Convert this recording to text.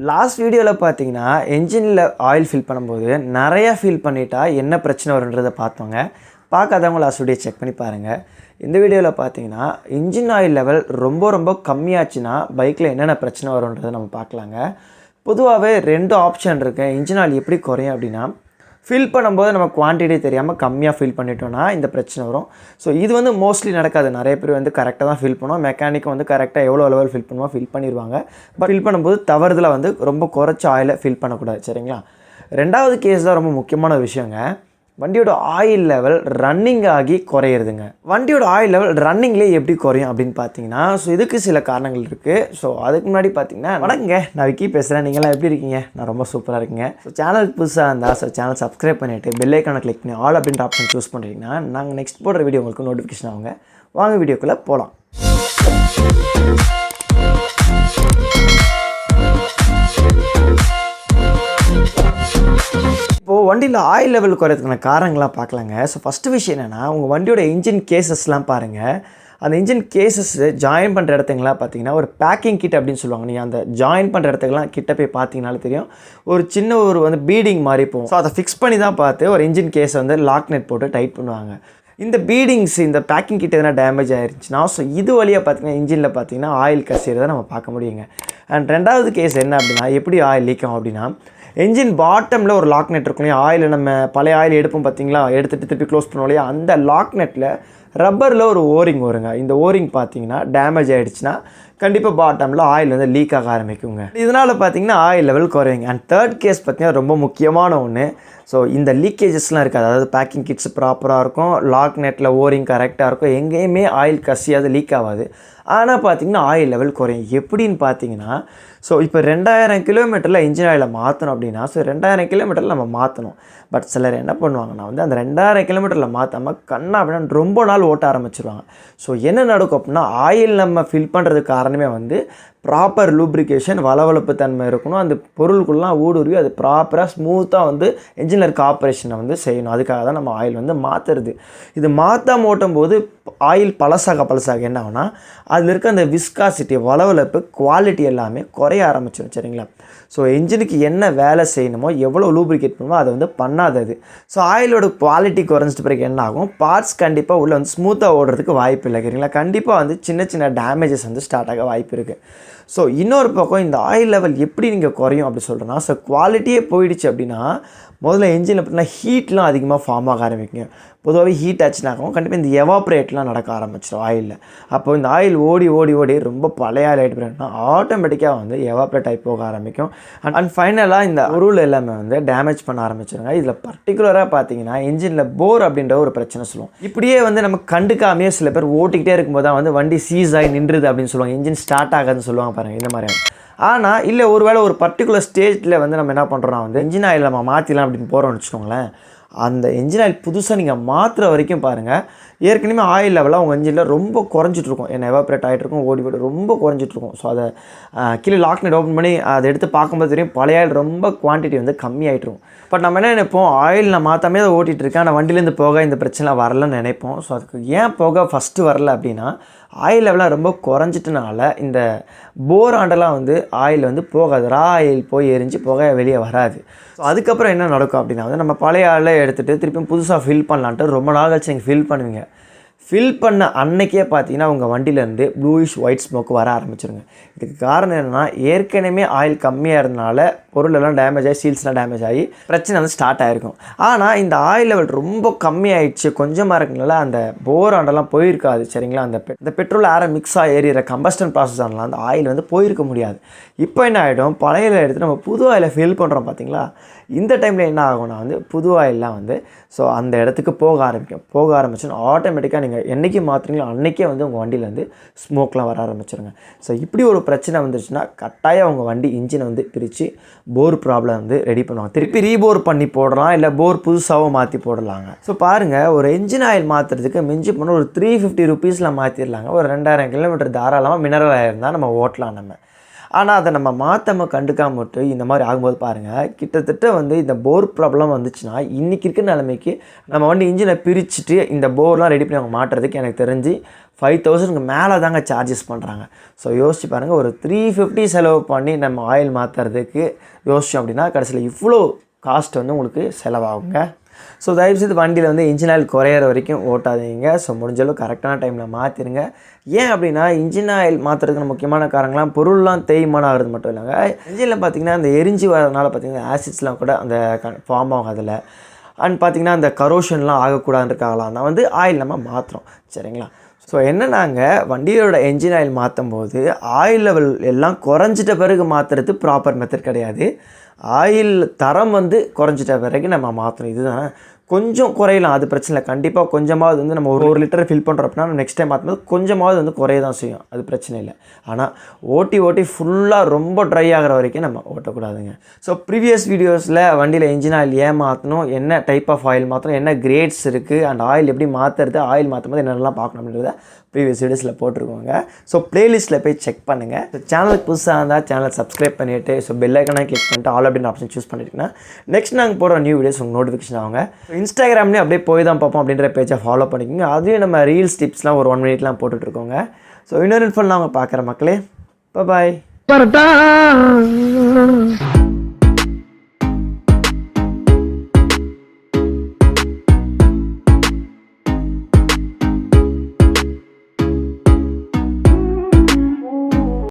Last வீடியோவில் பார்த்தீங்கன்னா என்ஜினில் oil fill பண்ணும்போது நிறையா ஃபில் பண்ணிட்டா என்ன பிரச்சனை வருன்றதை பார்த்தோங்க. பார்க்காதவங்க லாஸ்ட் வீடியோ செக் பண்ணி பாருங்கள். இந்த வீடியோவில் பார்த்தீங்கன்னா இன்ஜின் ஆயில் லெவல் ரொம்ப கம்மியாச்சுன்னா பைக்கில் என்னென்ன பிரச்சனை வரும்ன்றதை நம்ம பார்க்கலாங்க. பொதுவாகவே 2 ஆப்ஷன் இருக்குது. இன்ஜின் ஆயில் எப்படி குறையும் அப்படின்னா, ஃபில் பண்ணும்போது நம்ம குவான்டிட்டி தெரியாமல் கம்மியாக ஃபில் பண்ணிட்டோன்னா இந்த பிரச்சனை வரும். ஸோ இது வந்து மோஸ்ட்லி நடக்காது. நிறைய பேர் கரெக்டாக தான் ஃபில் பண்ணுவோம். மெக்கானிக்கும் கரெக்டாக எவ்வளோ லெவல் ஃபில் பண்ணுவோம் ஃபில் பண்ணிடுவாங்க. பட் ஃபில் பண்ணும்போது தவறுதலாக ரொம்ப குறைச்ச ஆயிலை ஃபில் பண்ணக்கூடாது. சரிங்களா? 2வது கேஸ் தான் ரொம்ப முக்கியமான விஷயங்க. வண்டியோட ஆயில் லெவல் ரன்னிங் ஆகி குறையிறதுங்க. வண்டியோட ஆயில் லெவல் ரன்னிங்லேயே எப்படி குறையும் அப்படின்னு பார்த்தீங்கன்னா, ஸோ இதுக்கு சில காரணங்கள் இருக்குது. ஸோ அதுக்கு முன்னாடி பார்த்தீங்கன்னா, வணக்கங்க, நான் விக்கி பேசுகிறேன். நீங்களாம் எப்படி இருக்கீங்க? நான் ரொம்ப சூப்பராக இருக்கேங்க. ஸோ சேனலுக்கு புதுசாக இருந்தால் சேனல் சப்ஸ்கிரைப் பண்ணிவிட்டு பெல் ஐக்கானை கிளிக் பண்ணி ஆல் அப்படின்ற ஆப்ஷன் சூஸ் பண்ணிட்டீங்கன்னா நாங்கள் நெக்ஸ்ட் போடுற வீடியோ உங்களுக்கு நோட்டிஃபிகேஷன் ஆகுங்க. வாங்க வீடியோக்குள்ளே போகலாம். இப்போது வண்டியில் ஆயில் லெவல் குறையதுக்கான காரணங்களாக பார்க்கலாங்க. ஸோ ஃபஸ்ட்டு விஷயம் என்னென்னா, உங்கள் வண்டியோட இன்ஜின் கேசஸ்லாம் பாருங்கள். அந்த இன்ஜின் கேசஸ் ஜாயின் பண்ணுற இடத்துங்களாம் பார்த்தீங்கன்னா ஒரு பேக்கிங் கிட் அப்படின்னு சொல்லுவாங்க. நீங்கள் அந்த ஜாயின் பண்ணுற இடத்துக்குலாம் கிட்ட போய் பார்த்தீங்கனாலே தெரியும், ஒரு சின்ன பீடிங் மாதிரி போகும். ஸோ அதை ஃபிக்ஸ் பண்ணி தான் பார்த்து ஒரு இன்ஜின் கேஸை லாக் நெட் போட்டு டைட் பண்ணுவாங்க. இந்த பீடிங்ஸ், இந்த பேக்கிங் கிட்ட எதனா டேமேஜ் ஆகிருச்சுன்னா, ஸோ இது வழியாக பார்த்தீங்கன்னா இன்ஜினில் பார்த்தீங்கன்னா ஆயில் கசிகிறத நம்ம பார்க்க முடியுங்க. அண்ட் 2வது கேஸ் என்ன அப்படின்னா, எப்படி ஆயில் லீக் ஆகும் அப்படின்னா, என்ஜின் பாட்டமில் ஒரு லாக் நெட் இருக்கும் இல்லையா, ஆயில் நம்ம பழைய ஆயில் எடுப்போம் பார்த்தீங்களா, எடுத்துகிட்டு திருப்பி க்ளோஸ் பண்ணுவோம் இல்லையா, அந்த லாக் நெட்டில் ரப்பரில் ஒரு ஓரிங் வருங்க. இந்த ஓரிங் பார்த்தீங்கன்னா டேமேஜ் ஆகிடுச்சுன்னா கண்டிப்பாக பாட்டமில் ஆயில் லீக் ஆக ஆரம்பிக்குங்க. இதனால் பார்த்தீங்கன்னா ஆயில் லெவல் குறையுங்க. அண்ட் 3rd கேஸ் பார்த்தீங்கன்னா ரொம்ப முக்கியமான ஒன்று. ஸோ இந்த லீக்கேஜஸ்லாம் இருக்காது. அதாவது பேக்கிங் கிட்ஸ் ப்ராப்பராக இருக்கும், லாக் நெட்டில் ஓரிங் கரெக்டாக இருக்கும், எங்கேயுமே ஆயில் கசியாது, லீக் ஆகாது. ஆனால் பார்த்தீங்கன்னா ஆயில் லெவல் குறையும். எப்படின்னு பார்த்தீங்கன்னா, ஸோ இப்போ 2000 கிலோமீட்டரில் இன்ஜின் ஆயிலை மாற்றணும் அப்படின்னா, ஸோ 2000 கிலோமீட்டரில் நம்ம மாற்றணும். பட் சிலர் என்ன பண்ணுவாங்கன்னா, அந்த 2000 கிலோமீட்டரில் மாற்றாமல் கண்ணா அப்படின்னா ரொம்ப நாள் ஓட்ட ஆரம்பிச்சிருவாங்க. ஸோ என்ன நடக்கும் அப்படின்னா, ஆயில் நம்ம ஃபில் பண்ணுறதுக்கு காரணமே ப்ராப்பர் லூப்ரிகேஷன், வளவளப்பு தன்மை இருக்கணும். அந்த பொருளுக்குள்ளலாம் ஊடுருவி அது ப்ராப்பராக ஸ்மூத்தாக என்ஜினில் இருக்க ஆப்ரேஷனை செய்யணும். அதுக்காக தான் நம்ம ஆயில் மாற்றுறது. இது மாற்றாம ஓட்டும் போது ஆயில் பழசாக என்ன ஆகுனா, அதில் இருக்க அந்த விஸ்காசிட்டி, வளவளப்பு, குவாலிட்டி எல்லாமே குறைய ஆரம்பிச்சிடும். சரிங்களா? ஸோ என்ஜினுக்கு என்ன வேலை செய்யணுமோ, எவ்வளோ லூப்ரிகேட் பண்ணுமோ அதை பண்ணாதது. ஸோ ஆயிலோட குவாலிட்டி குறைஞ்சிட்டு பிறகு என்ன ஆகும், பார்ட்ஸ் கண்டிப்பாக உள்ளே ஸ்மூத்தாக ஓடுறதுக்கு வாய்ப்பு இல்லை. சரிங்களா? கண்டிப்பாக சின்ன டேமேஜஸ் ஸ்டார்ட் ஆக வாய்ப்பு இருக்குது. ஸோ இன்னொரு பக்கம் இந்த ஆயில் லெவல் எப்படி நீங்கள் குறையும் அப்படி சொல்கிறேன்னா, ஸோ குவாலிட்டியே போயிடுச்சு அப்படின்னா, முதல்ல என்ஜினில் பார்த்தீங்கன்னா ஹீட்லாம் அதிகமாக ஃபார்ம் ஆக ஆரம்பிக்குங்க. பொதுவாகவே ஹீட் ஆச்சுனாக்கும் கண்டிப்பாக இந்த எவாப்ரேட்லாம் நடக்க ஆரம்பிச்சிடும் ஆயிலில். அப்போ இந்த ஆயில் ஓடி ரொம்ப பழைய ஆயில் ஆகிட்டு போயிட்டுனா ஆட்டோமேட்டிக்காக எவாப்ரேட் ஆகி போக ஆரம்பிக்கும். அண்ட் ஃபைனலாக இந்த பொருள் எல்லாமே டேமேஜ் பண்ண ஆரம்பிச்சிருங்க. இதில் பர்டிகுலராக பார்த்தீங்கன்னா என்ஜினில் போர் அப்படின்ற ஒரு பிரச்சனை சொல்லுவோம். இப்படியே நம்ம கண்டுக்காமையே சில பேர் ஓட்டிக்கிட்டே இருக்கும்போது தான் வண்டி சீஸ் ஆகி நின்றுது அப்படின்னு சொல்லுவாங்க, என்ஜின் ஸ்டார்ட் ஆகாதுன்னு சொல்லுவாங்க பாருங்கள். இந்த மாதிரி ஆனால் இல்லை, ஒருவேளை ஒரு பர்டிகுலர் ஸ்டேஜில் நம்ம என்ன பண்ணுறோம்னா என்ஜின் ஆயில் நம்ம மாற்றிடலாம் அப்படின்னு போகிறோம்னு வச்சுக்கோங்களேன். அந்த என்ஜின் ஆயில் புதுசாக நீங்கள் மாற்றுற வரைக்கும் பாருங்கள், ஏற்கனவே ஆயில் லெவலாக உங்கள் என்ஜினில் ரொம்ப குறைஞ்சிட்ருக்கும். என்ன எவாப்ரேட் ஆகிட்ருக்கும், ஓடி ரொம்ப குறைஞ்சிட்ருக்கும். ஸோ அதை கீழே லாக் நெட் ஓப்பன் பண்ணி அதை எடுத்து பார்க்கும்போது தெரியும், பழைய ஆயில் ரொம்ப குவான்டிட்டி கம்மியாகிட்ருக்கும். பட் நம்ம என்ன நினைப்போம், ஆயில் நான் மாற்றாமே அதை ஓட்டிகிட்ருக்கேன், ஆனால் வண்டியிலேருந்து போக இந்த பிரச்சனை வரலன்னு நினைப்போம். ஸோ அதுக்கு ஏன் போக ஃபஸ்ட்டு வரல அப்படின்னா, ஆயில் லெவலாக ரொம்ப குறைஞ்சிட்டனால இந்த போர் ஆண்டெல்லாம் ஆயில் போகாது. ரா ஆயில் போய் எரிஞ்சு போக வெளியே வராது. ஸோ அதுக்கப்புறம் என்ன நடக்கும் அப்படின்னா, நம்ம பழைய ஆயிலை எடுத்துகிட்டு திருப்பியும் புதுசாக ஃபில் பண்ணலான்ட்டு ரொம்ப நாள் கழிச்சு நீங்கள் ஃபில் பண்ணுவீங்க. ஃபில் பண்ண அன்னைக்கே பார்த்தீங்கன்னா உங்கள் வண்டியிலேருந்து ப்ளூயிஷ் ஒயிட் ஸ்மோக் வர ஆரம்பிச்சிருங்க. இதுக்கு காரணம் என்னென்னா, ஏற்கனவே ஆயில் கம்மியாக இருந்தனால பொருளெல்லாம் டேமேஜ் ஆகி, சீல்ஸ்லாம் டேமேஜ் ஆகி பிரச்சனை ஸ்டார்ட் ஆகிருக்கும். ஆனால் இந்த ஆயில் லெவல் ரொம்ப கம்மியாயிடுச்சு, கொஞ்சமாக இருக்கனால அந்த போர் ஆண்டெல்லாம் போயிருக்காது. சரிங்களா? அந்த பெட்ரோல் ஏரை மிக்ஸ் ஆகி ஏறிற கம்பஸ்டன் ப்ராசஸ் ஆனலாம் அந்த ஆயில் போயிருக்க முடியாது. இப்போ என்ன ஆகிடும், பழைய ஆயில் எடுத்து நம்ம புது ஆயிலை ஃபில் பண்ணுறோம் பார்த்தீங்களா, இந்த டைமில் என்ன ஆகும்னா புது ஆயிலெலாம் ஸோ அந்த இடத்துக்கு போக ஆரம்பிச்சோன்னா ஆட்டோமேட்டிக்காக நீங்கள் என்றைக்கு மாற்றுறீங்களோ அன்றைக்கே உங்கள் வண்டியில் ஸ்மோக்லாம் வர ஆரம்பிச்சிருங்க. ஸோ இப்படி ஒரு பிரச்சனை வந்துருச்சுன்னா கட்டாயம் உங்கள் வண்டி இன்ஜினை பிரித்து போர் ப்ராப்ளம் ரெடி பண்ணுவாங்க. திருப்பி ரீபோர் பண்ணி போடலாம், இல்லை போர் புதுசாகவும் மாற்றி போடலாங்க. ஸோ பாருங்கள், ஒரு என்ஜின் ஆயில் மாற்றுறதுக்கு மிஞ்சி பண்ண ஒரு 350 ருபீஸில் மாற்றிடலாங்க. ஒரு 2000 கிலோமீட்டர் தாராளமாக மினரல் ஆயில் இருந்தால் நம்ம ஓட்டலாம். நம்ம ஆனால் அதை நம்ம மாற்றாமல் கண்டுக்காம விட்டு இந்த மாதிரி ஆகும்போது பாருங்கள், கிட்டத்தட்ட வந்து இந்த போர் ப்ராப்ளம் வந்துச்சுன்னா இன்றைக்கி இருக்கிற நிலைமைக்கு நம்ம வந்து இன்ஜினை பிரிச்சுட்டு இந்த போர்லாம் ரெடி பண்ணி அவங்க மாட்டுறதுக்கு எனக்கு தெரிஞ்சு 5000க்கு மேலே தாங்க சார்ஜஸ் பண்ணுறாங்க. ஸோ யோசிச்சு பாருங்கள், ஒரு 350 செலவு பண்ணி நம்ம ஆயில் மாற்றுறதுக்கு யோசிச்சோம் அப்படின்னா கடைசியில் இவ்வளோ காஸ்ட் வந்து உங்களுக்கு செலவாகுங்க. ஸோ தயவுசெய்து வண்டியில் வந்து இன்ஜின் ஆயில் குறையிற வரைக்கும் ஓட்டாதீங்க. ஸோ முடிஞ்சளவு கரெக்டான டைமில் மாற்றிடுங்க. ஏன் அப்படின்னா இன்ஜின் ஆயில் மாற்றுறதுக்கு முக்கியமான காரணங்கள்லாம் பொருள்லாம் தேய்மானம் ஆகிறது மட்டும் இல்லைங்க. இன்ஜினில் பார்த்திங்கன்னா அந்த எரிஞ்சு வரதுனால பார்த்திங்கன்னா ஆசிட்ஸ்லாம் கூட அந்த ஃபார்ம் ஆகும் அதில். அண்ட் பார்த்திங்கன்னா அந்த கரோஷன்லாம் ஆகக்கூடாதுன்றக்காகலாம் நான் வந்து ஆயில் நம்ம மாற்றுறோம். சரிங்களா? ஸோ என்னன்னாங்க, வண்டியோட என்ஜின் ஆயில் மாற்றும் போது ஆயில் லெவல் எல்லாம் குறைஞ்சிட்ட பிறகு மாற்றுறது ப்ராப்பர் மெத்தட் கிடையாது. ஆயில் தரம் வந்து குறைஞ்சிட்ட பிறகு நம்ம மாற்றணும். இதுதான் கொஞ்சம் குறையலாம், அது பிரச்சனை இல்லை. கண்டிப்பாக கொஞ்சமாவது வந்து நம்ம ஒரு லிட்டரை ஃபில் பண்ணுறோம் அப்படின்னா நம்ம நெக்ஸ்ட் டைம் மாற்றும்போது கொஞ்சமாவது வந்து குறைய தான் செய்யும், அது பிரச்சனை இல்லை. ஆனால் ஓட்டி ஃபுல்லாக ரொம்ப ட்ரை ஆகிற வரைக்கும் நம்ம ஓட்டக்கூடாதுங்க. ஸோ ப்ரீவியஸ் வீடியோஸில் வண்டியில் இன்ஜின் ஆயில் ஏன் மாற்றணும், என்ன டைப் ஆஃப் ஆயில் மாற்றணும், என்ன கிரேட்ஸ் இருக்குது, அண்ட் ஆயில் எப்படி மாற்றுறது, ஆயில் மாற்றும் போது என்னென்னலாம் பார்க்கணும் அப்படின்றத ப்ரீவியஸ் வீடியோஸில் போட்டிருக்கோங்க. ஸோ ப்ளேலிஸ்ட்டில் போய் செக் பண்ணுங்கள். ஸோ சேனலுக்கு புதுசாக இருந்தால் சேனலை சப்ஸ்கிரைப் பண்ணிவிட்டு ஸோ பெல் ஐக்கனை கிளிக் பண்ணிட்டு ஆல் அப்படின்னு ஆப்ஷன் சூஸ் பண்ணிட்டீங்கன்னா நெக்ஸ்ட் நாங்கள் போடுற நியூ வீடியோஸ் உங்களுக்கு நோட்டிஃபிகேஷன் ஆகுங்க. இன்ஸ்டாகிராம்லேயும் அப்படியே போய் தான் பார்ப்போம் அப்படின்ற பேஜை ஃபாலோ பண்ணிக்கோங்க. அதுலேயும் நம்ம ரீல்ஸ் டிப்ஸ்லாம் ஒரு 1 மினிட்லாம் போட்டுட்ருக்கோங்க. ஸோ இன்னொரு இன்ஃபோன் நான் அவங்க பார்க்குற மக்களே, பாய்.